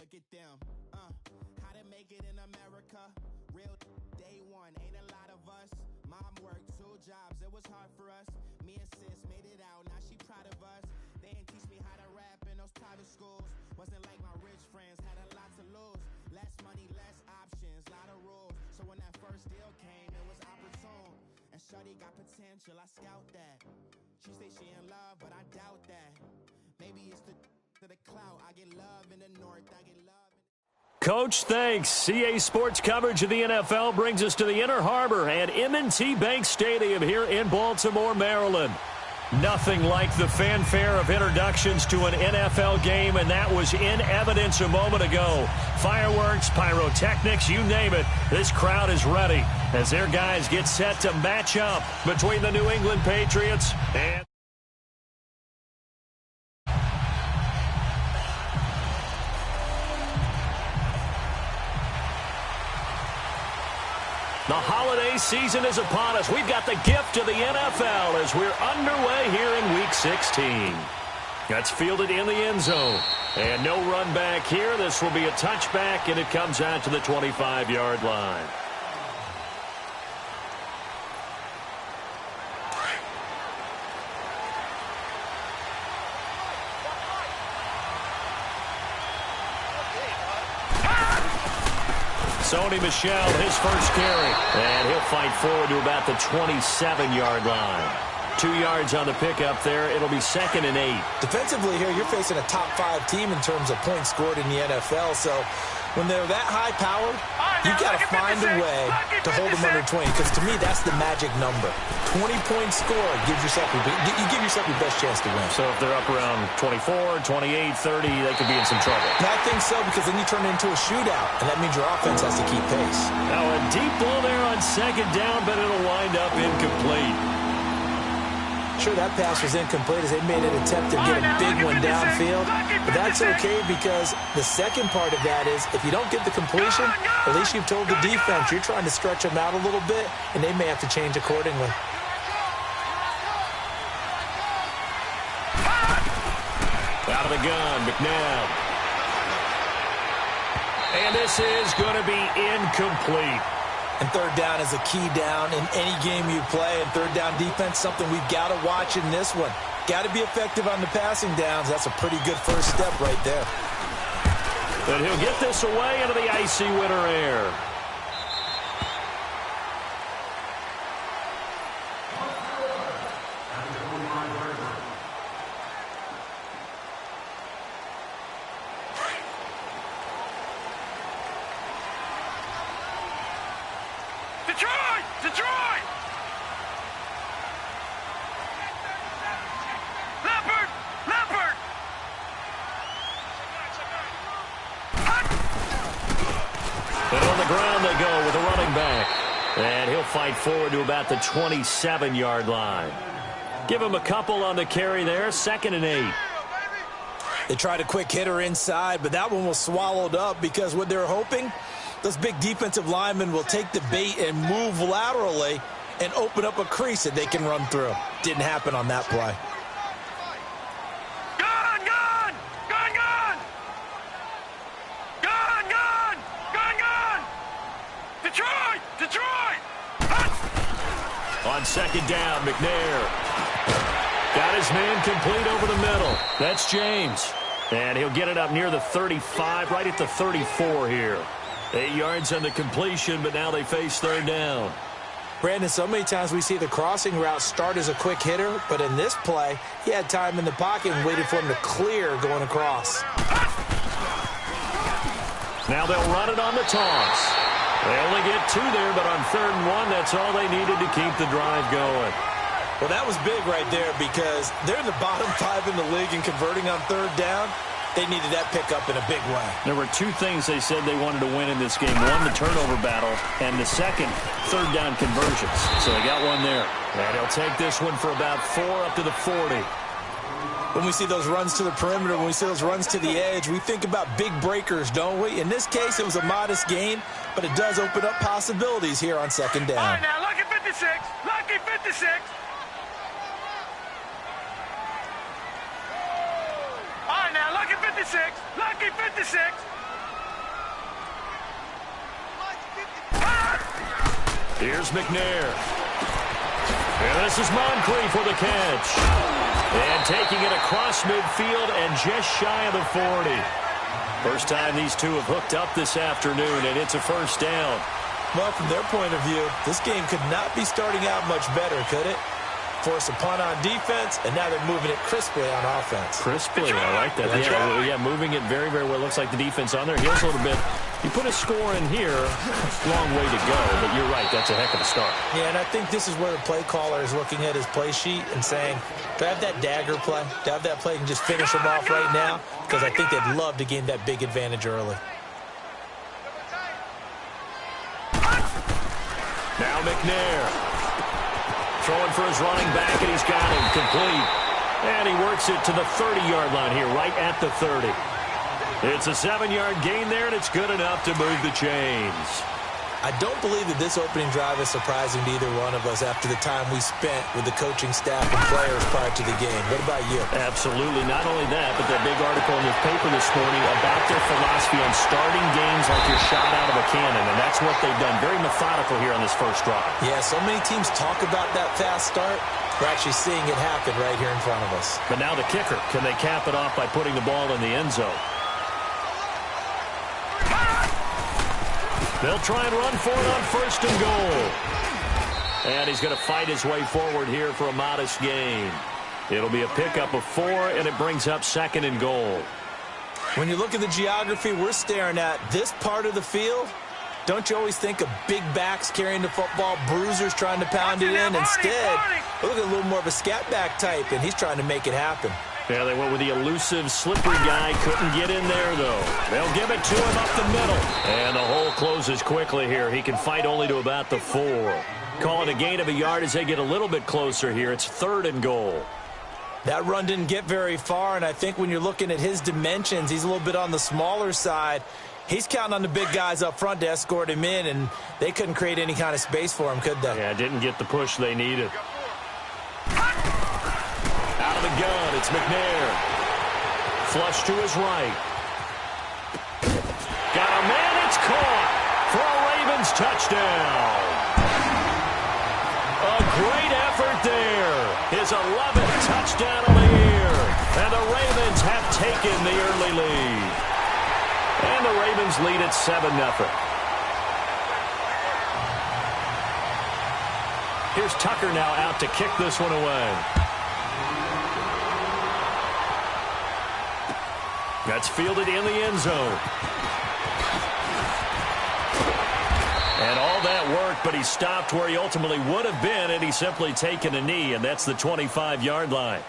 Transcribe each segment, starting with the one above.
Look at them, how to make it in America. Real day one, ain't a lot of us. Mom worked 2 jobs, it was hard for us. Me and sis made it out, now she proud of us. They didn't teach me how to rap in those private schools. Wasn't like my rich friends, had a lot to lose. Less money, less options, lot of rules. So when that first deal came, it was opportune. And shorty got potential, I scout that. She say she in love, but I doubt that. Maybe it's to the clout. I get love in the north, I get love. Coach, thanks. CA Sports coverage of the NFL brings us to the Inner Harbor and M&T Bank Stadium here in Baltimore, Maryland. Nothing like the fanfare of introductions to an NFL game, and that was in evidence a moment ago. Fireworks, pyrotechnics, you name it. This crowd is ready as their guys get set to match up between the New England Patriots and the holiday season is upon us. We've got the gift of the NFL as we're underway here in Week 16. That's fielded in the end zone. And no run back here. This will be a touchback, and it comes out to the 25-yard line. Sony Michel, his first carry. And he'll fight forward to about the 27-yard line. 2 yards on the pickup there. It'll be 2nd and 8. Defensively here, you're facing a top-5 team in terms of points scored in the NFL. So when they're that high-powered, you've got to find a way to hold them under 20. Because to me, that's the magic number. 20-point score gives yourself you give yourself your best chance to win. So if they're up around 24, 28, 30, they could be in some trouble. And I think so, because then you turn it into a shootout, and that means your offense has to keep pace. Now a deep ball there on 2nd down, but it'll wind up incomplete. Sure, that pass was incomplete as they made an attempt to get a big one downfield. But that's okay, because the second part of that is if you don't get the completion, at least you've told the defense you're trying to stretch them out a little bit, and they may have to change accordingly. Out of the gun, McNabb. And this is going to be incomplete. And 3rd down is a key down in any game you play. And 3rd down defense, something we've got to watch in this one. Got to be effective on the passing downs. That's a pretty good first step right there. And he'll get this away into the icy winter air. Detroit! Leopard! And on the ground they go with a running back. And he'll fight forward to about the 27-yard line. Give him a couple on the carry there. 2nd and 8. They tried a quick hitter inside, but that one was swallowed up because what they're hoping, those big defensive linemen will take the bait and move laterally and open up a crease that they can run through. Didn't happen on that play. Gun! Detroit! On 2nd down, McNair. Got his man complete over the middle. That's James. And he'll get it up near the 35, right at the 34 here. 8 yards on the completion, but now they face 3rd down. Brandon, so many times we see the crossing route start as a quick hitter, but in this play, he had time in the pocket and waited for him to clear going across. Now they'll run it on the toss. They only get 2 there, but on 3rd and 1, that's all they needed to keep the drive going. Well, that was big right there because they're in the bottom 5 in the league in converting on 3rd down. They needed that pickup in a big way. There were 2 things they said they wanted to win in this game. One, the turnover battle, and the second, 3rd down conversions. So they got one there. And he'll take this one for about 4 up to the 40. When we see those runs to the perimeter, when we see those runs to the edge, we think about big breakers, don't we? In this case, it was a modest gain, but it does open up possibilities here on 2nd down. All right, now, lucky 56. Lucky 56. All right, now, lucky 56. Lucky 56. Here's McNair. And this is Moncrief for the catch. And taking it across midfield and just shy of the 40. First time these two have hooked up this afternoon, and it's a first down. Well, from their point of view, this game could not be starting out much better, could it? Force a punt on defense, and now they're moving it crisply on offense. Crisply, I like that. Yeah, moving it very, very well. Looks like the defense on their heels a little bit. You put a score in here, long way to go, but you're right, that's a heck of a start. Yeah, and I think this is where the play caller is looking at his play sheet and saying, do I have that dagger play? Do I have that play and just finish them off right now? Because I think they'd love to gain that big advantage early. Now McNair. Throwing for his running back, and he's got him complete. And he works it to the 30-yard line here, right at the 30. It's a 7-yard gain there, and it's good enough to move the chains. I don't believe that this opening drive is surprising to either one of us after the time we spent with the coaching staff and players prior to the game. What about you? Absolutely. Not only that, but that big article in the paper this morning about their philosophy on starting games like you're shot out of a cannon, and that's what they've done. Very methodical here on this first drive. Yeah, so many teams talk about that fast start. We're actually seeing it happen right here in front of us. But now the kicker. Can they cap it off by putting the ball in the end zone? They'll try and run for it on first and goal. And he's going to fight his way forward here for a modest gain. It'll be a pickup of 4, and it brings up second and goal. When you look at the geography we're staring at, this part of the field, don't you always think of big backs carrying the football, bruisers trying to pound it in? Instead, look at a little more of a scat back type, and he's trying to make it happen. Yeah, they went with the elusive, slippery guy. Couldn't get in there, though. They'll give it to him up the middle. And the hole closes quickly here. He can fight only to about the 4. Call it a gain of a yard as they get a little bit closer here. It's third and goal. That run didn't get very far, and I think when you're looking at his dimensions, he's a little bit on the smaller side. He's counting on the big guys up front to escort him in, and they couldn't create any kind of space for him, could they? Yeah, didn't get the push they needed. Out of the gun, it's McNair. Flush to his right. Got a man, it's caught for a Ravens touchdown. A great effort there. His 11th touchdown of the year. And the Ravens have taken the early lead. And the Ravens lead at 7-0. Here's Tucker now out to kick this one away. That's fielded in the end zone. And all that work, but he stopped where he ultimately would have been, and he's simply taken a knee, and that's the 25-yard line.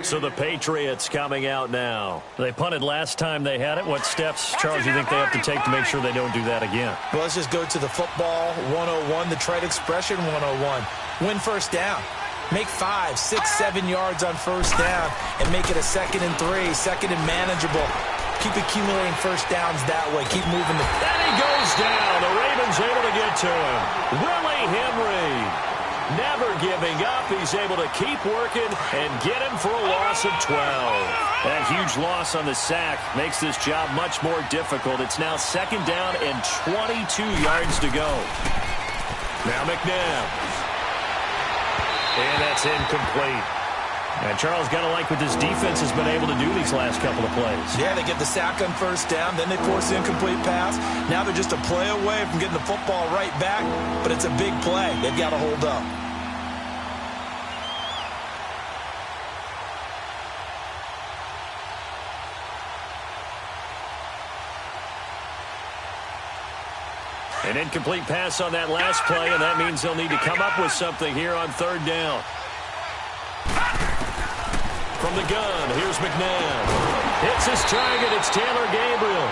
So the Patriots coming out now. They punted last time they had it. What steps, Charles, do you think they have to take to make sure they don't do that again? Well, let's just go to the football 101, the trade expression 101. Win first down. Make 5, 6, 7 yards on first down and make it a 2nd and 3, second and manageable. Keep accumulating first downs that way. Keep moving. And he goes down. The Ravens able to get to him. Willie Henry never giving up. He's able to keep working and get him for a loss of 12. That huge loss on the sack makes this job much more difficult. It's now 2nd down and 22 yards to go. Now McNabb. And that's incomplete. And Charles, got to like what this defense has been able to do these last couple of plays. Yeah, they get the sack on first down, then they force the incomplete pass. Now they're just a play away from getting the football right back, but it's a big play. They've got to hold up. An incomplete pass on that last play, and that means they'll need to come up with something here on 3rd down. From the gun, here's McNabb. Hits his target, it's Taylor Gabriel.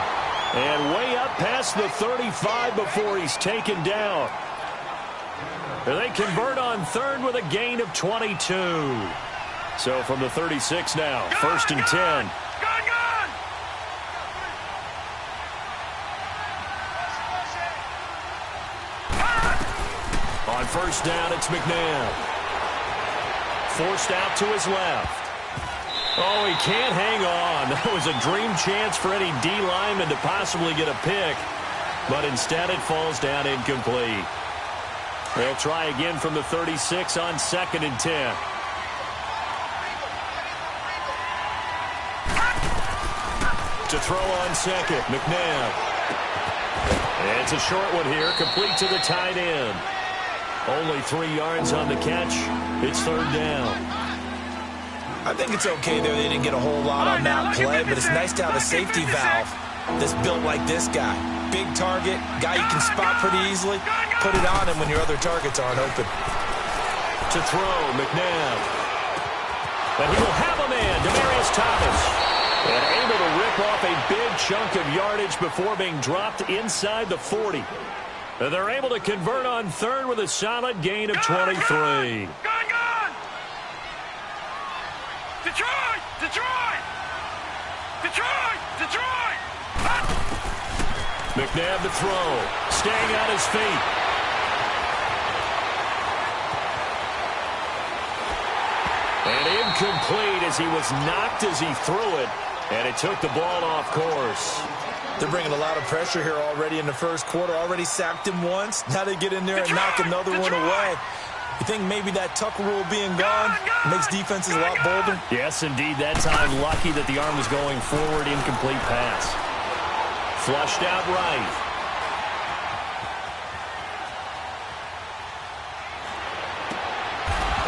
And way up past the 35 before he's taken down. And they convert on 3rd with a gain of 22. So from the 36 now, 1st and 10. On first down, it's McNabb. Forced out to his left. Oh, he can't hang on. That was a dream chance for any D lineman to possibly get a pick. But instead it falls down incomplete. They'll try again from the 36 on 2nd and 10. To throw on second, McNabb. It's a short one here, complete to the tight end. Only 3 yards on the catch. It's 3rd down. I think it's okay there. They didn't get a whole lot on that play, but it's nice to have a safety valve that's built like this guy. Big target, guy you can spot pretty easily. Put it on him when your other targets aren't open. To throw, McNabb. But he will have a man, Demaryius Thomas. And able to rip off a big chunk of yardage before being dropped inside the 40. And they're able to convert on 3rd with a solid gain of 23. Gone! Detroit! Detroit! Detroit! Detroit! McNabb to throw. Staying on his feet. And incomplete as he was knocked as he threw it. And it took the ball off course. They're bringing a lot of pressure here already in the first quarter. Already sacked him once. Now they get in there and knock another one away. You think maybe that tuck rule being gone makes defenses a lot bolder? Yes, indeed. That time, lucky that the arm was going forward. Incomplete pass. Flushed out right.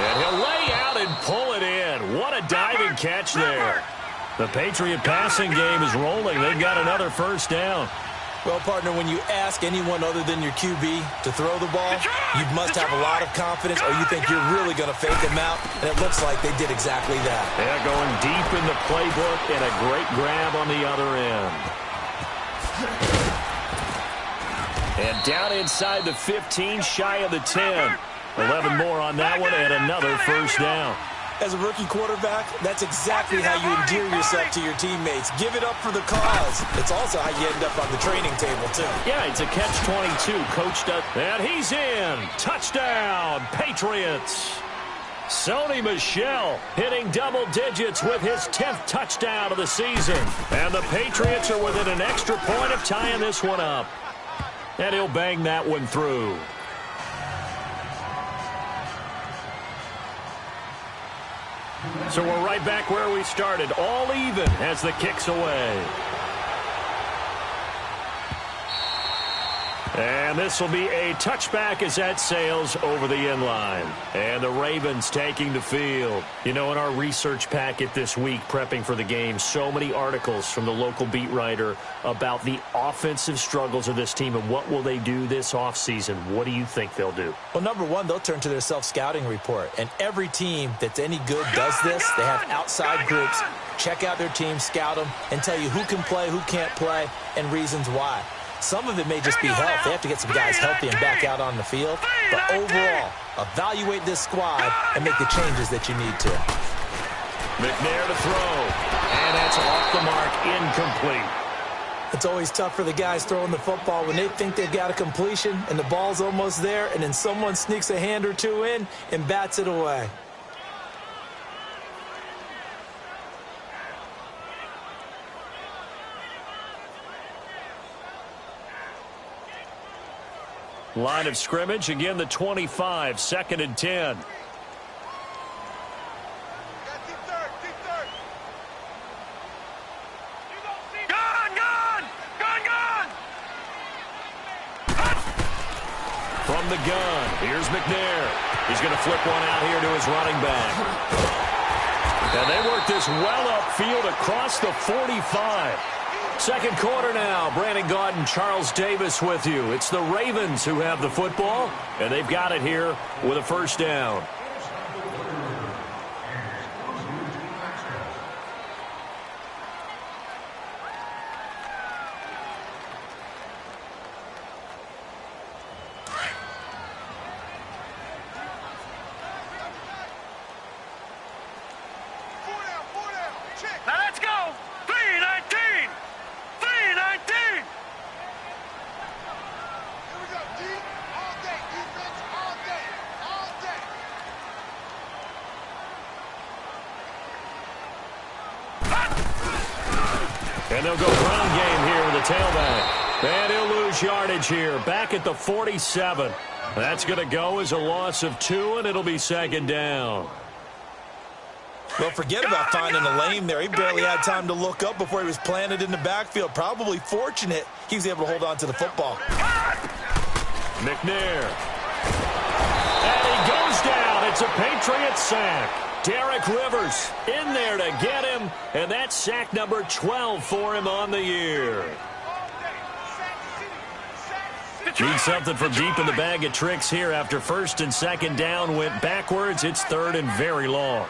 And he'll lay out and pull it in. What a diving catch there. The Patriot passing game is rolling. They've got another 1st down. Well, partner, when you ask anyone other than your QB to throw the ball, you must have a lot of confidence or you think you're really going to fake them out, and it looks like they did exactly that. They're going deep in the playbook and a great grab on the other end. And down inside the 15, shy of the 10. 11 more on that one and another 1st down. As a rookie quarterback, that's exactly how you endear yourself to your teammates. Give it up for the cause. It's also how you end up on the training table, too. Yeah, it's a catch-22. Coached up. And he's in. Touchdown, Patriots. Sony Michel hitting double digits with his 10th touchdown of the season. And the Patriots are within an extra point of tying this one up. And he'll bang that one through. So we're right back where we started, all even as the kick's away. And this will be a touchback as that sails over the inline. And the Ravens taking the field. You know, in our research packet this week, prepping for the game, so many articles from the local beat writer about the offensive struggles of this team and what will they do this offseason. What do you think they'll do? Well, number one, they'll turn to their self-scouting report. And every team that's any good does this. They have outside groups. Check out their team, scout them, and tell you who can play, who can't play, and reasons why. Some of it may just be health. They have to get some guys healthy and back out on the field. But overall, evaluate this squad and make the changes that you need to. McNair to throw. And that's off the mark, incomplete. It's always tough for the guys throwing the football when they think they've got a completion and the ball's almost there, and then someone sneaks a hand or two in and bats it away. Line of scrimmage, again the 25, 2nd and 10. From the gun, here's McNair. He's going to flip one out here to his running back. And they work this well upfield across the 45. Second quarter now. Brandon Gaudin, Charles Davis with you. It's the Ravens who have the football, and they've got it here with a 1st down. Now let's go! 3-19! 3-19! Here we go, deep, all day, defense, all day, all day. And they'll go ground game here with the tailback. And he'll lose yardage here, back at the 47. That's going to go as a loss of 2, and it'll be second down. Well, forget about finding a lane there. He barely had time to look up before he was planted in the backfield. Probably fortunate he was able to hold on to the football. McNair. And he goes down. It's a Patriot sack. Derek Rivers in there to get him, and that's sack number 12 for him on the year. Need something from deep in the bag of tricks here after first and second down went backwards. It's third and very long.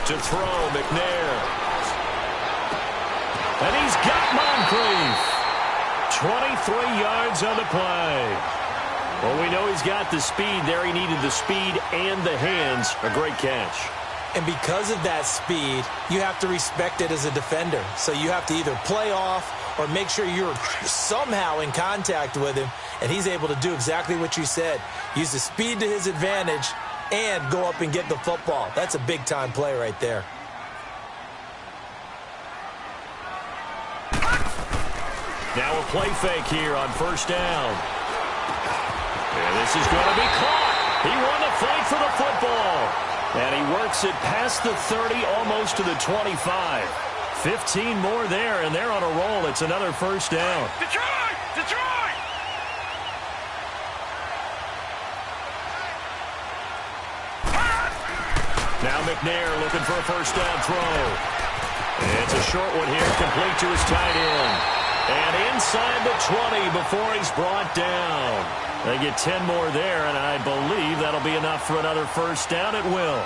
To throw, McNair. And he's got Moncrief. 23 yards on the play. Well, we know he's got the speed there. He needed the speed and the hands. A great catch. And because of that speed, you have to respect it as a defender. So you have to either play off or make sure you're somehow in contact with him. And he's able to do exactly what you said. Use the speed to his advantage and go up and get the football. That's a big-time play right there. Now a play fake here on first down. And this is going to be caught. He won the fight for the football. And he works it past the 30, almost to the 25. 15 more there, and they're on a roll. It's another first down. Detroit! Detroit! Now McNair looking for a first down throw. It's a short one here, complete to his tight end. And inside the 20 before he's brought down. They get 10 more there, and I believe that'll be enough for another first down. It will.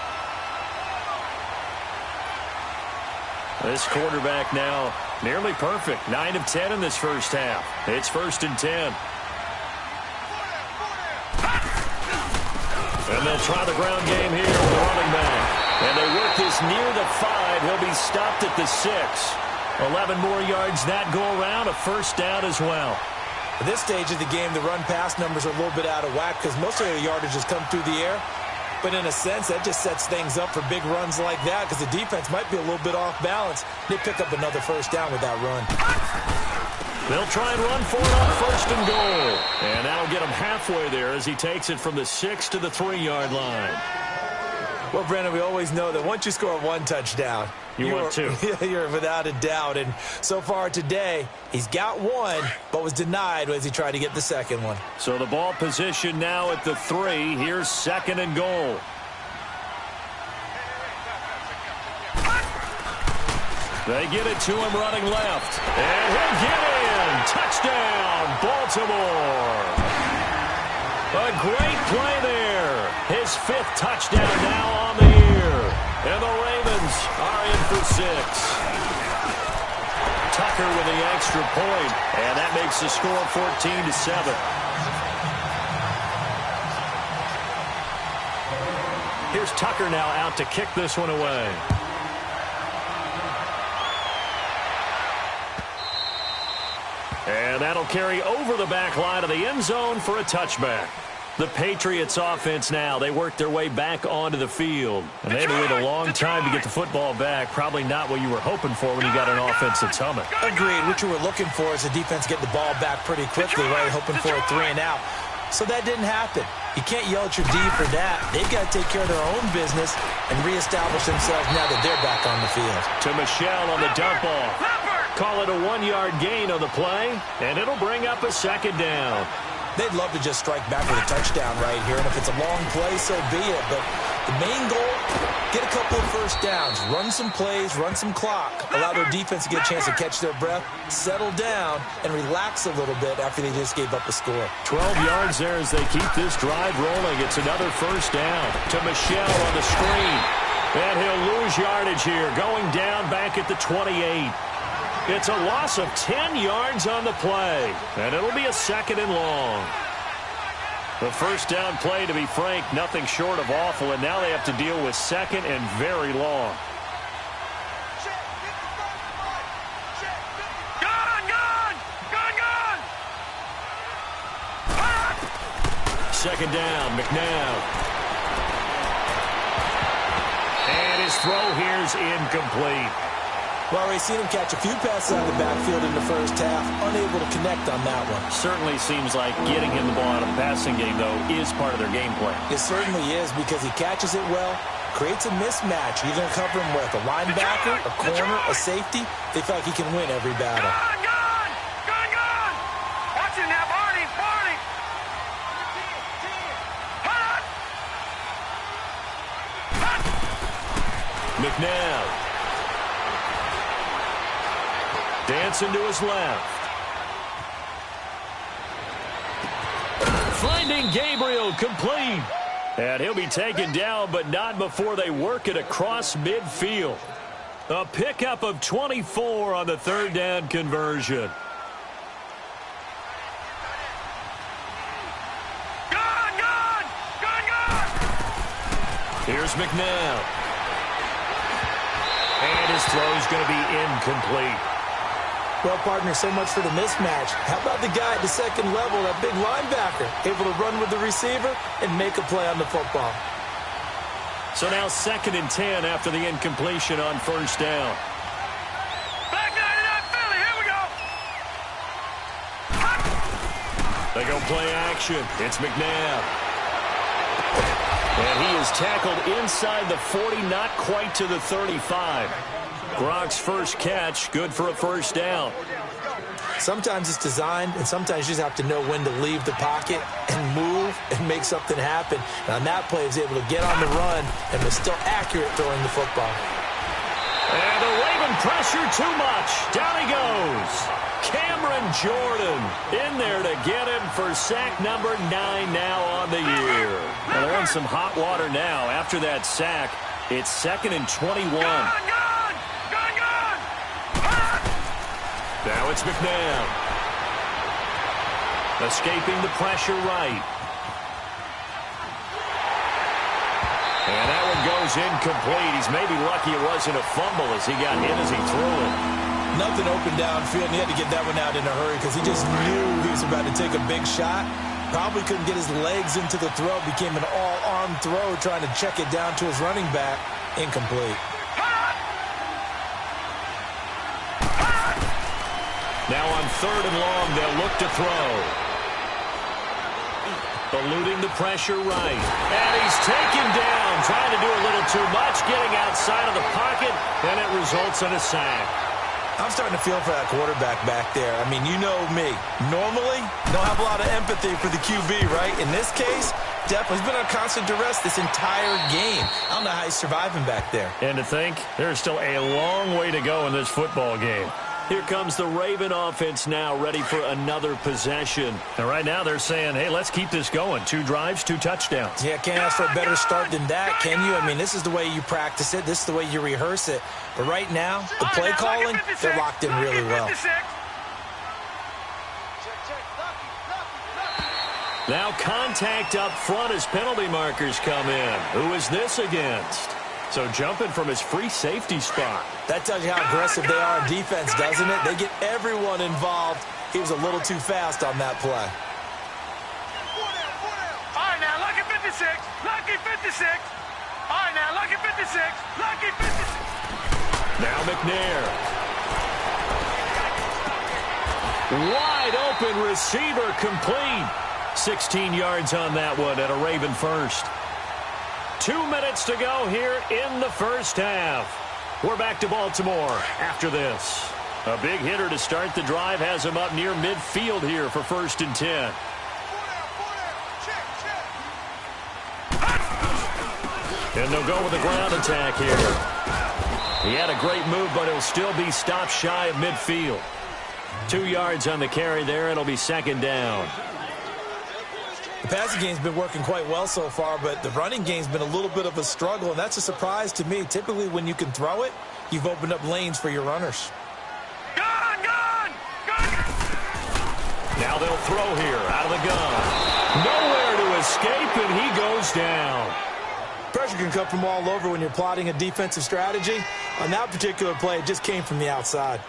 This quarterback now nearly perfect. 9 of 10 in this first half. It's first and 10. And they'll try the ground game here with the running back. And they work this near the 5. He'll be stopped at the 6. 11 more yards that go around. A first down as well. At this stage of the game, the run-pass numbers are a little bit out of whack because most of the yardage has come through the air. But in a sense, that just sets things up for big runs like that because the defense might be a little bit off balance. They pick up another first down with that run. They'll try and run for it on first and goal. And that'll get him halfway there as he takes it from the 6 to the 3-yard line. Well, Brandon, we always know that once you score one touchdown, want two. You're without a doubt. And so far today, he's got one, but was denied as he tried to get the second one. So the ball position now at the 3. Here's second and goal. They get it to him running left. And he'll get in. Touchdown, Baltimore. A great play there. His 5th touchdown now on the year. And the Ravens are in for 6. Tucker with the extra point. And that makes the score 14-7. Here's Tucker now out to kick this one away. And that'll carry over the back line of the end zone for a touchback. The Patriots offense now, they work their way back onto the field. And they had to wait a long time to get the football back. Probably not what you were hoping for when you got an offense that's humming. Agreed. What you were looking for is the defense get the ball back pretty quickly, right? Hoping for a 3 and out. So that didn't happen. You can't yell at your D for that. They've got to take care of their own business and reestablish themselves now that they're back on the field. To Michelle on the dump off. Call it a 1-yard gain on the play, and it'll bring up a second down. They'd love to just strike back with a touchdown right here, and if it's a long play, so be it. But the main goal, get a couple of first downs, run some plays, run some clock, allow their defense to get a chance to catch their breath, settle down, and relax a little bit after they just gave up a score. 12 yards there as they keep this drive rolling. It's another first down to Michelle on the screen. And he'll lose yardage here, going down back at the 28. It's a loss of 10 yards on the play, and it'll be a second and long. The first down play, to be frank, nothing short of awful, and now they have to deal with second and very long. Second down, McNabb. And his throw here's incomplete. Well, we've seen him catch a few passes out of the backfield in the first half, unable to connect on that one. Certainly seems like getting him the ball out of the passing game, though, is part of their game plan. It certainly is because he catches it well, creates a mismatch. You're going to cover him with a linebacker, a corner, a safety. They feel like he can win every battle. Gone! Watch it now, Barney! McNabb. Dancing to his left. Finding Gabriel complete. And he'll be taken down, but not before they work it across midfield. A pickup of 24 on the third down conversion. Gone! Here's McNabb. And his throw's going to be incomplete. Well, partner, so much for the mismatch. How about the guy at the second level, that big linebacker, able to run with the receiver and make a play on the football? So now 2nd and 10 after the incompletion on first down. Back 99 Philly, here we go! They go play action. It's McNabb. And he is tackled inside the 40, not quite to the 35. Gronk's first catch, good for a first down. Sometimes it's designed, and sometimes you just have to know when to leave the pocket and move and make something happen. And on that play, he was able to get on the run and was still accurate throwing the football. And the Raven pressure too much. Down he goes. Cameron Jordan in there to get him for sack number 9 now on the year. And they're in some hot water now. After that sack, it's 2nd and 21. Now it's McNabb. Escaping the pressure right. And that one goes incomplete. He's maybe lucky it wasn't a fumble as he got hit as he threw it. Nothing open downfield, and he had to get that one out in a hurry because he just knew he was about to take a big shot. Probably couldn't get his legs into the throw. Became an all-arm throw trying to check it down to his running back. Incomplete. Now on 3rd and long, they'll look to throw. Eluding the pressure right. And he's taken down, trying to do a little too much, getting outside of the pocket, and it results in a sack. I'm starting to feel for that quarterback back there. I mean, you know me. Normally, don't have a lot of empathy for the QB, right? In this case, definitely he's been on constant duress this entire game. I don't know how he's surviving back there. And to think, there's still a long way to go in this football game. Here comes the Raven offense now, ready for another possession. And right now they're saying, hey, let's keep this going. 2 drives, 2 touchdowns. Yeah, can't ask for a better start than that, can you? I mean, this is the way you practice it. This is the way you rehearse it. But right now, the play calling, they're locked in really well. Now contact up front as penalty markers come in. Who is this against? So jumping from his free safety spot. That tells you how aggressive they are on defense, doesn't it? They get everyone involved. He was a little too fast on that play. All right, now, lucky 56. Lucky 56. All right, now, lucky 56. Lucky 56. Now McNair. Wide open receiver complete. 16 yards on that one and a Raven first. 2 minutes to go here in the first half. We're back to Baltimore after this. A big hitter to start the drive has him up near midfield here for 1st and 10. And they'll go with a ground attack here. He had a great move, but he'll still be stopped shy of midfield. 2 yards on the carry there. It'll be 2nd down. The passing game's been working quite well so far, but the running game's been a little bit of a struggle, and that's a surprise to me. Typically, when you can throw it, you've opened up lanes for your runners. Gone! Now they'll throw here out of the gun. Nowhere to escape, and he goes down. Pressure can come from all over when you're plotting a defensive strategy. On that particular play, it just came from the outside.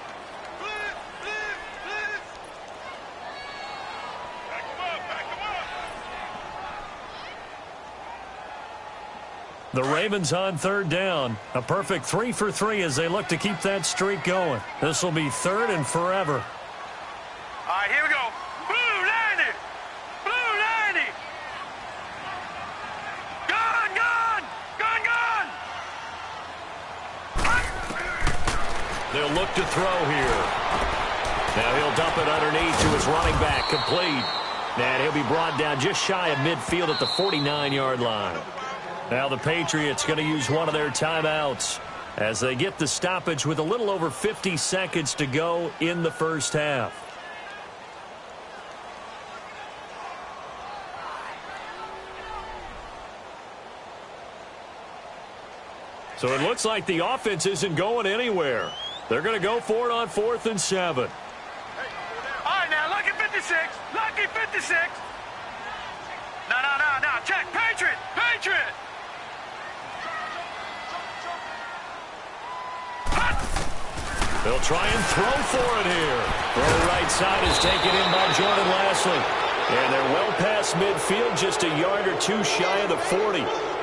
The Ravens on third down. A perfect 3 for 3 as they look to keep that streak going. This will be third and forever. All right, here we go. Blue 90. Blue 90. Gun, gun. Gun, gun. They'll look to throw here. Now he'll dump it underneath to his running back. Complete. And he'll be brought down just shy of midfield at the 49-yard line. Now the Patriots going to use one of their timeouts as they get the stoppage with a little over 50 seconds to go in the first half. So it looks like the offense isn't going anywhere. They're going to go for it on 4th and 7. All right, now, lucky 56. Lucky 56. No. Check. Patriot. Patriot. They'll try and throw for it here. Throw right side is taken in by Jordan Lashley. And they're well past midfield, just a yard or two shy of the 40.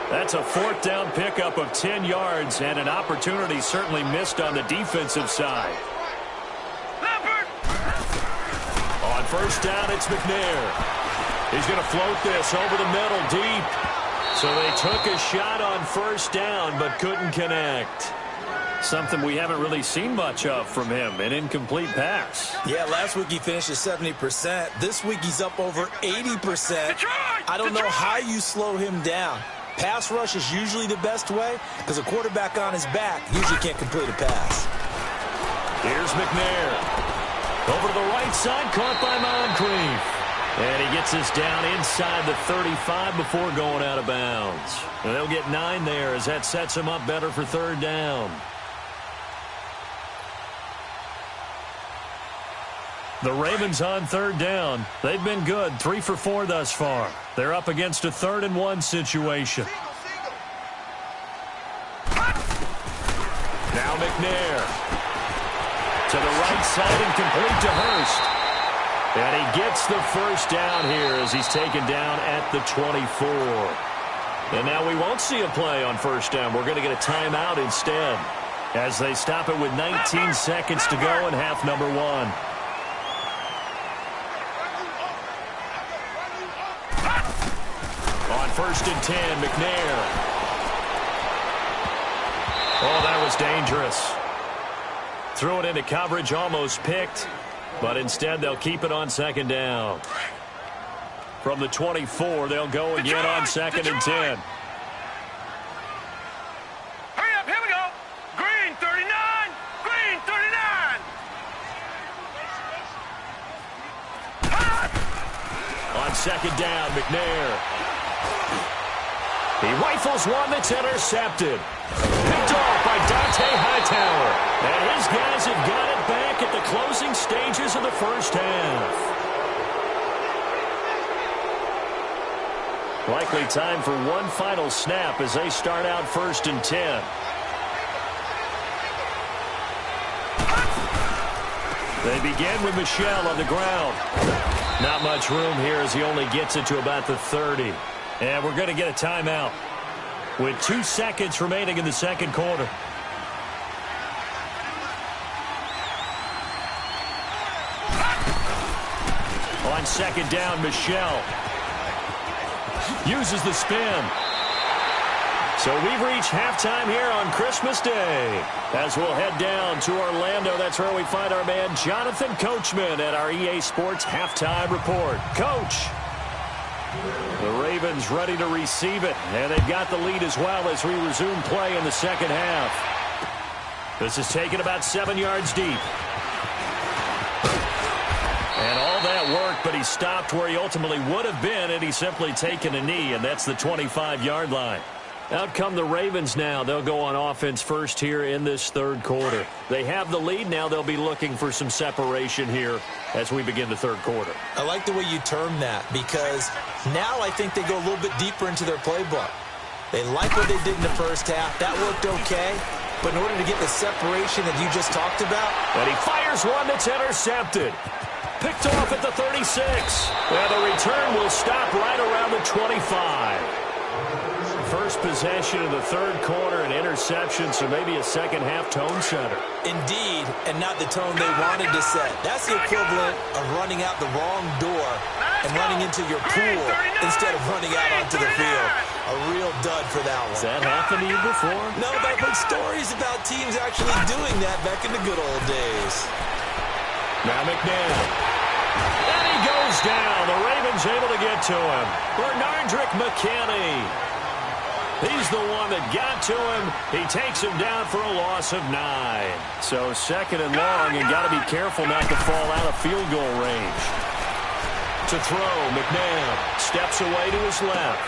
That's a 4th down pickup of 10 yards and an opportunity certainly missed on the defensive side. Leopard. On first down, it's McNair. He's going to float this over the middle deep. So they took a shot on first down but couldn't connect. Something we haven't really seen much of from him, an incomplete pass. Yeah, last week he finished at 70%. This week he's up over 80%. I don't know how you slow him down. Pass rush is usually the best way because a quarterback on his back usually can't complete a pass. Here's McNair. Over to the right side, caught by Moncrief. And he gets this down inside the 35 before going out of bounds. And they'll get 9 there as that sets him up better for third down. The Ravens on third down. They've been good, 3 for 4 thus far. They're up against a 3rd and 1 situation. Now McNair. To the right side and complete to Hurst. And he gets the first down here as he's taken down at the 24. And now we won't see a play on first down. We're going to get a timeout instead as they stop it with 19 seconds to go in half number 1. On 1st and 10, McNair. Oh, that was dangerous. Threw it into coverage, almost picked, but instead they'll keep it on 2nd down. From the 24, they'll go again on 2nd and 10. Hurry up, here we go. Green 39. Green 39. On 2nd down, McNair. He rifles one that's intercepted. Picked off by Dante Hightower. And his guys have got it back at the closing stages of the first half. Likely time for one final snap as they start out 1st and 10. They begin with Michel on the ground. Not much room here as he only gets it to about the 30. And we're going to get a timeout with 2 seconds remaining in the 2nd quarter. On 2nd down, Michel uses the spin. So we've reached halftime here on Christmas Day. As we'll head down to Orlando, that's where we find our man Jonathan Coachman at our EA Sports Halftime Report. Coach, the Ravens ready to receive it, and they've got the lead as well as we resume play in the 2nd half. This is taken about 7 yards deep. And all that worked, but he stopped where he ultimately would have been had he simply taken a knee, and that's the 25-yard line. Out come the Ravens now. They'll go on offense first here in this 3rd quarter. They have the lead. Now they'll be looking for some separation here as we begin the 3rd quarter. I like the way you term that because now I think they go a little bit deeper into their playbook. They like what they did in the first half. That worked okay. But in order to get the separation that you just talked about. And he fires one that's intercepted. Picked off at the 36. And the return will stop right around the 25. first possession of the third quarter, an interception, so maybe a second-half tone setter. Indeed, and not the tone they wanted to set. That's the equivalent of running out the wrong door and running into your pool instead of running out onto the field. A real dud for that one. Has that happened to you before? No, but I've heard stories about teams actually doing that back in the good old days. Now McNabb. And he goes down. The Ravens able to get to him. Bernardrick McKinney. He's the one that got to him. He takes him down for a loss of 9. So second and long, and got to be careful not to fall out of field goal range. To throw, McNabb steps away to his left.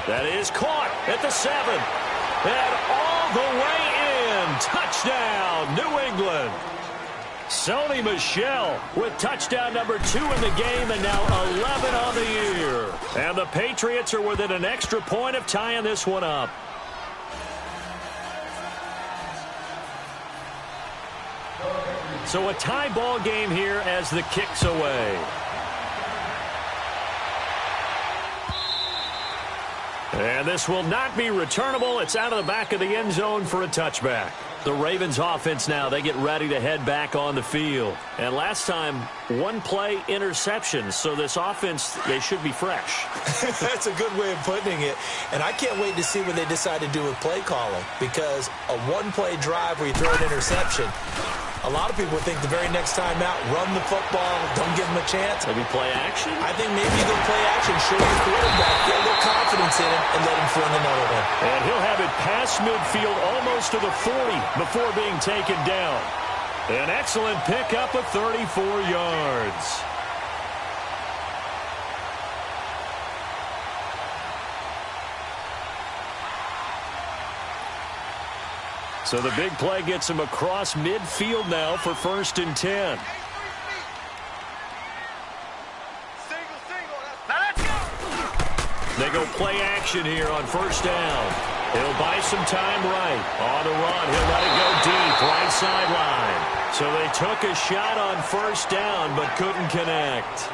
That is caught at the 7. And all the way in. Touchdown, New England. Sony Michel with touchdown number 2 in the game, and now 11 on the year. And the Patriots are within an extra point of tying this one up. So a tie ball game here as the kick's away. And this will not be returnable. It's out of the back of the end zone for a touchback. The Ravens offense now, they get ready to head back on the field. And last time, one play interception. So this offense, they should be fresh. That's a good way of putting it. And I can't wait to see what they decide to do with play calling. Because a one-play drive where you throw an interception, a lot of people think the very next time out, run the football, don't give them a chance. Maybe play action? I think maybe you go play action, show your quarterback, get a little confidence in him, and let him fling another one. And he'll have it past midfield almost to the 40 before being taken down. An excellent pickup of 34 yards. So the big play gets him across midfield now for 1st and 10. They go play action here on 1st down. He'll buy some time right. On the run, he'll let it go deep, right sideline. So they took a shot on 1st down, but couldn't connect.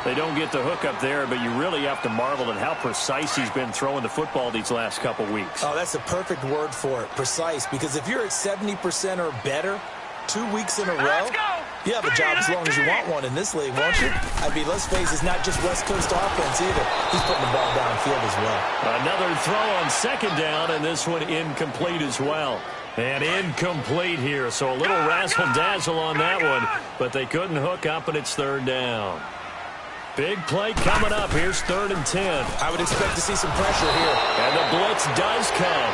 They don't get the hook up there, but you really have to marvel at how precise he's been throwing the football these last couple weeks. Oh, that's the perfect word for it, precise, because if you're at 70% or better 2 weeks in a row, you have a job as long as you want one in this league, won't you? I mean, let's face it, it's not just West Coast offense either. He's putting the ball downfield as well. Another throw on 2nd down, and this one incomplete as well. And incomplete here, so a little razzle-dazzle on that one, but they couldn't hook up, and it's 3rd down. Big play coming up. Here's 3rd and 10. I would expect to see some pressure here. And the blitz does come.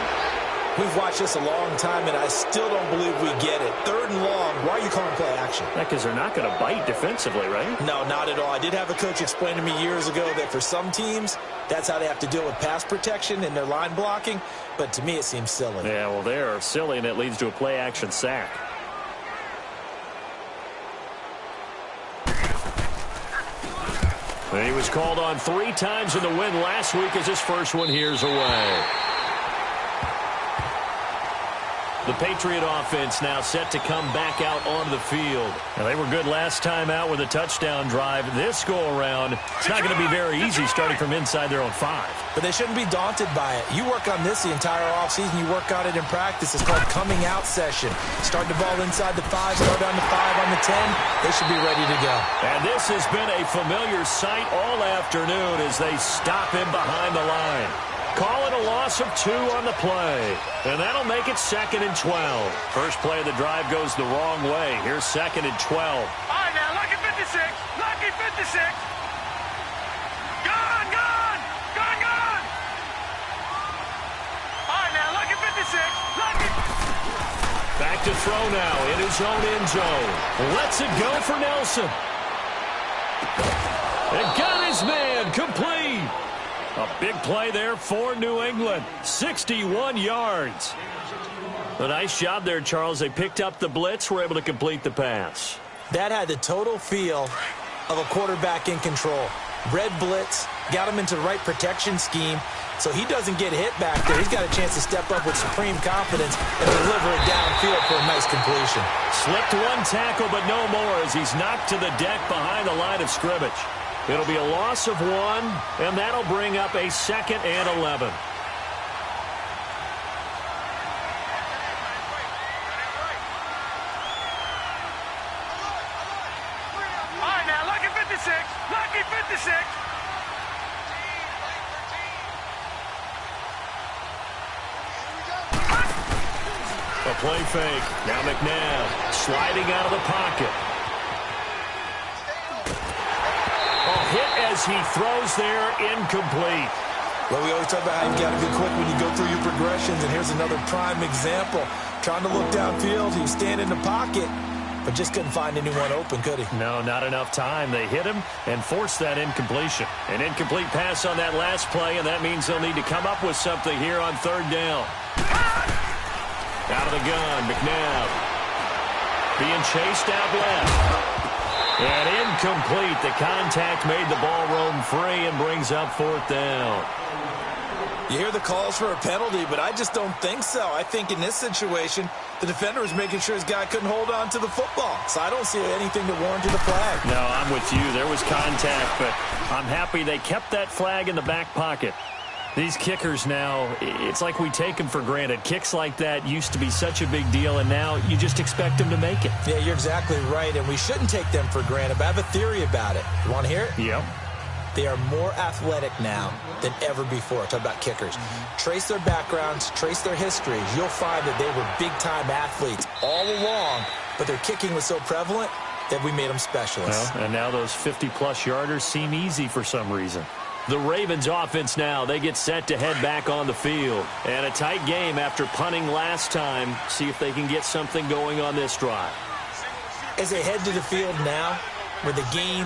We've watched this a long time, and I still don't believe we get it. 3rd and long. Why are you calling play action? Yeah, because they're not going to bite defensively, right? No, not at all. I did have a coach explain to me years ago that for some teams, that's how they have to deal with pass protection and their line blocking. But to me, it seems silly. Yeah, well, they're silly, and it leads to a play action sack. And he was called on 3 times in the win last week as his first one here's away. The Patriot offense now set to come back out onto the field. Now, they were good last time out with a touchdown drive. This go-around, it's not going to be very easy starting from inside their own 5. But they shouldn't be daunted by it. You work on this the entire offseason. You work on it in practice. It's called coming out session. Start the ball inside the 5, start on the 5, on the 10. They should be ready to go. And this has been a familiar sight all afternoon as they stop him behind the line. Call it a loss of 2 on the play. And that'll make it 2nd and 12. First play of the drive goes the wrong way. Here's 2nd and 12. All right, now, lucky 56. Lucky 56. Gone, gone. Gone, gone. All right, now, lucky 56. Lucky. Back to throw now in his own end zone. Lets it go for Nelson. And got his man complete. A big play there for New England. 61 yards. A nice job there, Charles. They picked up the blitz, were able to complete the pass. That had the total feel of a quarterback in control. Red blitz, got him into the right protection scheme, so he doesn't get hit back there. He's got a chance to step up with supreme confidence and deliver it downfield for a nice completion. Slipped one tackle, but no more as he's knocked to the deck behind the line of scrimmage. It'll be a loss of 1, and that'll bring up a 2nd and 11. 56. Lucky 56. A play fake. Now McNabb sliding out of the pocket. Hit as he throws there, incomplete. Well, we always talk about how you've got to be quick when you go through your progressions, and here's another prime example. Trying to look downfield, he was standing in the pocket, but just couldn't find anyone open, could he? No, not enough time. They hit him and forced that incompletion. An incomplete pass on that last play, and that means they'll need to come up with something here on third down. Out of the gun, McNabb. Being chased out left. And incomplete. The contact made the ball roam free and brings up fourth down. You hear the calls for a penalty, but I just don't think so. I think in this situation, the defender was making sure his guy couldn't hold on to the football. So I don't see anything that warranted a flag. No, I'm with you. There was contact, but I'm happy they kept that flag in the back pocket. These kickers now, it's like we take them for granted. Kicks like that used to be such a big deal, and now you just expect them to make it. Yeah, you're exactly right, and we shouldn't take them for granted, but I have a theory about it. You want to hear it? Yep. They are more athletic now than ever before. Talk about kickers. Trace their backgrounds, trace their histories. You'll find that they were big-time athletes all along, but their kicking was so prevalent that we made them specialists. Well, and now those 50-plus yarders seem easy for some reason. The Ravens offense now, they get set to head back on the field. And a tight game after punting last time. See if they can get something going on this drive. As they head to the field now, with the game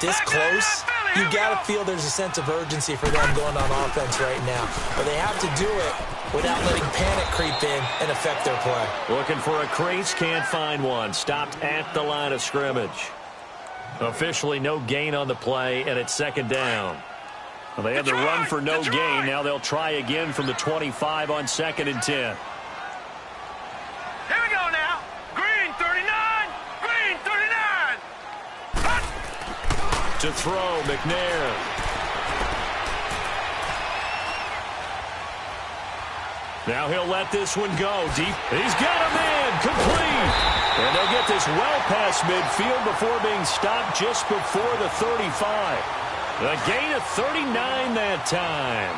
this close, you got to feel there's a sense of urgency for them going on offense right now. But they have to do it without letting panic creep in and affect their play. Looking for a crease, can't find one. Stopped at the line of scrimmage. Officially no gain on the play, and it's second down. Well, they had the run for no gain. Now they'll try again from the 25 on 2nd and 10. Here we go now. Green 39. Green 39. Hut. To throw, McNair. Now he'll let this one go deep. He's got him in. Complete. And they'll get this well past midfield before being stopped just before the 35. A gain of 39 that time.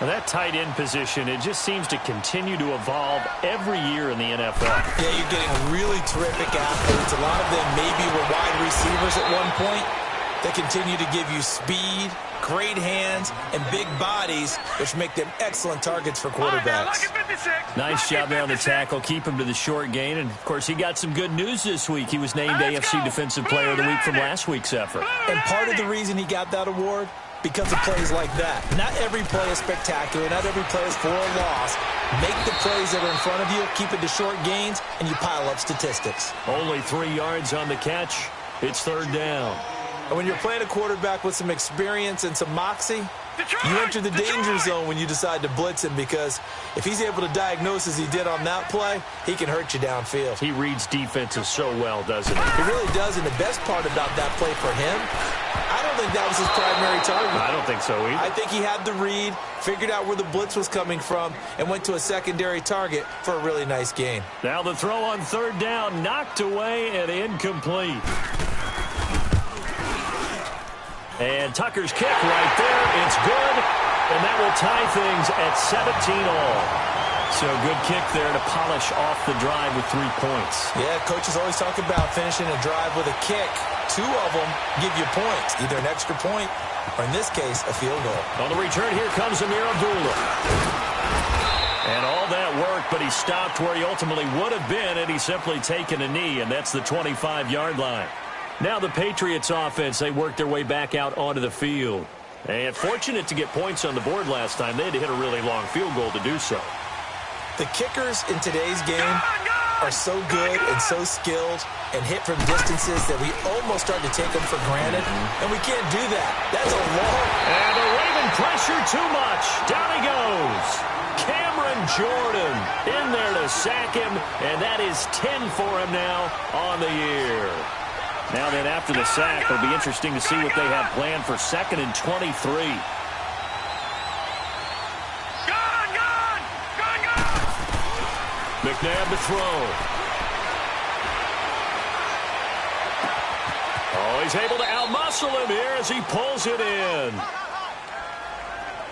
Now that tight end position, it just seems to continue to evolve every year in the NFL. Yeah, you're getting really terrific athletes. A lot of them maybe were wide receivers at one point. They continue to give you speed, great hands, and big bodies, which make them excellent targets for quarterbacks. Nice job there on the tackle. Keep him to the short gain. And, of course, he got some good news this week. He was named AFC Defensive Player of the Week from last week's effort. And part of the reason he got that award, because of plays like that. Not every play is spectacular. Not every play is for a loss. Make the plays that are in front of you, keep it to short gains, and you pile up statistics. Only 3 yards on the catch. It's third down. And when you're playing a quarterback with some experience and some moxie, you enter the danger zone when you decide to blitz him, because if he's able to diagnose as he did on that play, he can hurt you downfield. He reads defenses so well, doesn't he? He really does, and the best part about that play for him, I don't think that was his primary target. I don't think so either. I think he had the read, figured out where the blitz was coming from, and went to a secondary target for a really nice gain. Now the throw on third down, knocked away and incomplete. And Tucker's kick right there. It's good, and that will tie things at 17 all. So good kick there to polish off the drive with 3 points. Yeah, coaches always talk about finishing a drive with a kick. 2 of them give you points, either an extra point or, in this case, a field goal. On the return, here comes Amir Abdullah. And all that work, but he stopped where he ultimately would have been had he simply taken a knee, and that's the 25-yard line. Now the Patriots offense, they worked their way back out onto the field. And fortunate to get points on the board last time. They had to hit a really long field goal to do so. The kickers in today's game are so good and so skilled and hit from distances that we almost start to take them for granted. And we can't do that. That's a long. And the Raven pressure too much. Down he goes. Cameron Jordan in there to sack him. And that is 10 for him now on the year. Now then, after the sack, it'll be interesting to see what they have planned for 2nd and 23. McNabb to throw. Oh, he's able to outmuscle him here as he pulls it in.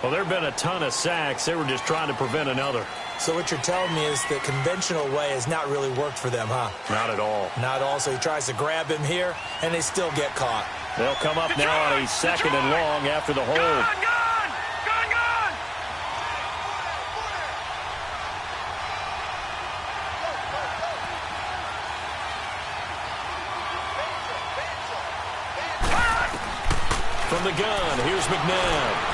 Well, there have been a ton of sacks. They were just trying to prevent another. So what you're telling me is the conventional way has not really worked for them, huh? Not at all. Not at all. So he tries to grab him here, and they still get caught. They'll come up now on a 2nd and long after the hold. Gone! From the gun, here's McNabb.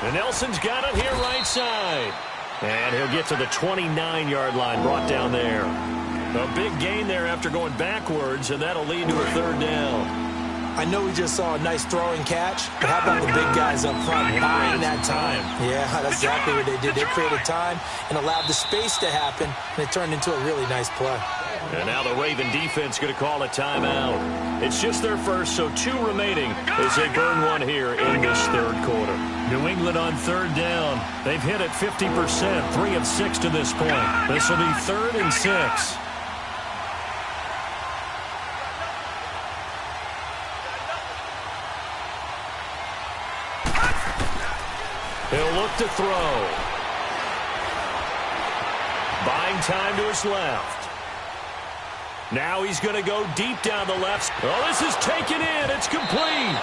And Nelson's got it here right side. And he'll get to the 29-yard line, brought down there. A big gain there after going backwards, and that'll lead to a 3rd down. I know we just saw a nice throwing catch, but how about the big guys up front buying that time? Yeah, that's exactly what they did. They created time and allowed the space to happen, and it turned into a really nice play. And now the Raven defense going to call a timeout. It's just their first, so 2 remaining as they burn one here in this 3rd quarter. New England on 3rd down. They've hit it 50%, 3 of 6 to this point. This will be 3rd and 6. He'll look to throw. Buying time to his left. Now he's going to go deep down the left. Oh, this is taken in. It's complete.